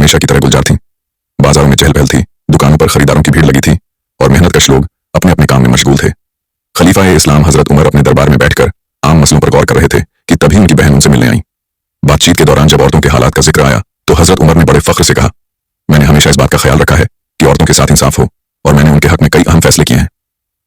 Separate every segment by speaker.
Speaker 1: हमेशा की तरह गुलजार थीं। बाजारों में चहल पहल थी, दुकानों पर खरीदारों की भीड़ लगी थी और मेहनतकश लोग अपने अपने काम में मशगूल थे। खलीफा-ए-इस्लाम हजरत उमर अपने दरबार में बैठकर आम मसलों पर गौर कर रहे थे कि तभी उनकी बहन उनसे मिलने आई। बातचीत के दौरान जब औरतों के हालात का जिक्र आया तो हजरत उमर ने बड़े फख्र से कहा, मैंने हमेशा इस बात का ख्याल रखा है कि औरतों के साथ इंसाफ हो और मैंने उनके हक में कई अहम फैसले किए हैं।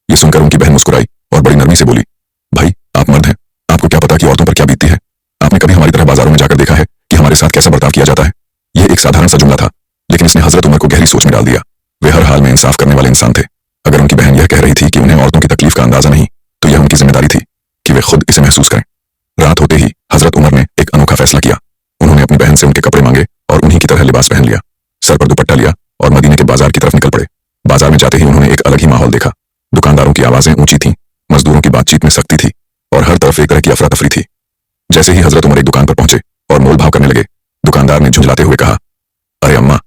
Speaker 1: ये सुनकर उनकी बहन मुस्कुराई और बड़ी नरमी से बोली, भाई आप मर्द हैं, आपको क्या पता कि औरतों पर क्या बीतती है। आपने कभी हमारी तरह बाजारों में जाकर देखा है कि हमारे साथ कैसा बर्ताव किया जाता है। यह एक साधारण सा जुमला था, लेकिन इसने हजरत उमर को गहरी सोच में डाल दिया। वे हर हाल में इंसाफ करने वाले इंसान थे। अगर उनकी बहन यह कह रही थी कि उन्हें औरतों की तकलीफ का अंदाजा नहीं, तो यह उनकी जिम्मेदारी थी कि वे खुद इसे महसूस करें। रात होते ही हजरत उमर ने एक अनोखा फैसला किया। उन्होंने अपनी बहन से उनके कपड़े मांगे और उन्हीं की तरह लिबास पहन लिया, सर पर दुपट्टा लिया और मदीने के बाजार की तरफ निकल पड़े। बाजार में जाते ही उन्होंने एक अलग ही माहौल देखा। दुकानदारों की आवाजें ऊंची थीं, मजदूरों की बातचीत में सख्ती थी और हर तरफ एक तरह की अफरा तफरी थी। जैसे ही हजरत उमर एक दुकान पर पहुंचे और मोल भाव करने लगे, दुकानदार ने झुंझलाते हुए कहा, अरे अम्मा,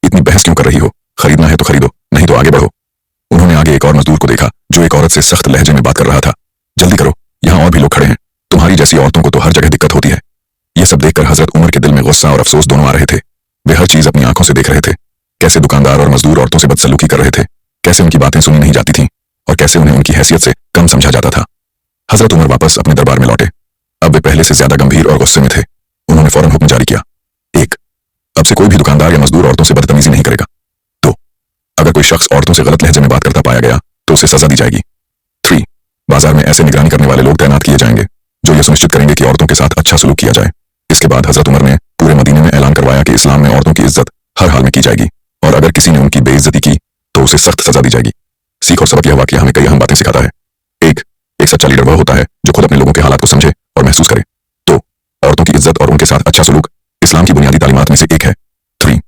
Speaker 1: इतनी बहस क्यों कर रही हो? खरीदना है तो खरीदो, नहीं तो आगे बढ़ो। उन्होंने आगे एक और मजदूर को देखा जो एक औरत से सख्त लहजे में बात कर रहा था, जल्दी करो, यहाँ और भी लोग खड़े हैं, तुम्हारी जैसी औरतों को तो हर जगह दिक्कत होती है। यह सब देखकर हजरत उमर के दिल में गुस्सा और अफसोस दोनों आ रहे थे। वे हर चीज अपनी आंखों से देख रहे थे, कैसे दुकानदार और मजदूर औरतों से बदसलूकी कर रहे थे, कैसे उनकी बातें सुनी नहीं जाती थीं और कैसे उन्हें उनकी हैसियत से कम समझा जाता था। हजरत उमर वापस अपने दरबार में लौटे। अब वे पहले से ज्यादा गंभीर और गुस्से में थे। उन्होंने फौरन हुक्म जारी किया, 1. अब से कोई भी दुकानदार या मजदूर औरतों से बदतमीजी नहीं करेगा। 2. अगर कोई शख्स औरतों से गलत लहजे में बात करता पाया गया तो उसे सजा दी जाएगी। 3. बाजार में ऐसे निगरानी करने वाले लोग तैनात किए जाएंगे जो यह सुनिश्चित करेंगे कि औरतों के साथ अच्छा सलूक किया जाए। इसके बाद हजरत उमर ने पूरे मदीने में ऐलान करवाया कि इस्लाम में औरतों की इज्जत हर हाल में की जाएगी और अगर किसी ने उनकी बेइज्जती की तो उसे सख्त सजा दी जाएगी। सीख और सबक यह वाकया हमें कई अहम बातें सिखाता है। 1. एक सच्चा लीडर वह होता है जो खुद अपने लोगों के हालात को समझे और महसूस करे। 2. औरतों की इज्जत और उनके साथ अच्छा सलूक इस्लाम की बुनियादी तालीमात में से एक है। 3.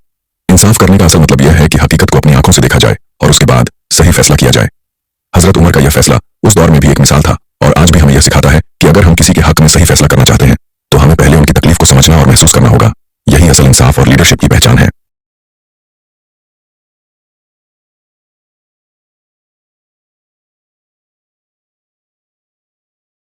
Speaker 1: इंसाफ करने का असल मतलब यह है कि हकीकत को अपनी आंखों से देखा जाए और उसके बाद सही फैसला किया जाए। हजरत उमर का यह फैसला उस दौर में भी एक मिसाल था और आज भी हमें यह सिखाता है कि अगर हम किसी के हक में सही फैसला करना चाहते हैं तो हमें पहले उनकी तकलीफ को समझना और महसूस करना होगा। यही असल इंसाफ और लीडरशिप की पहचान है।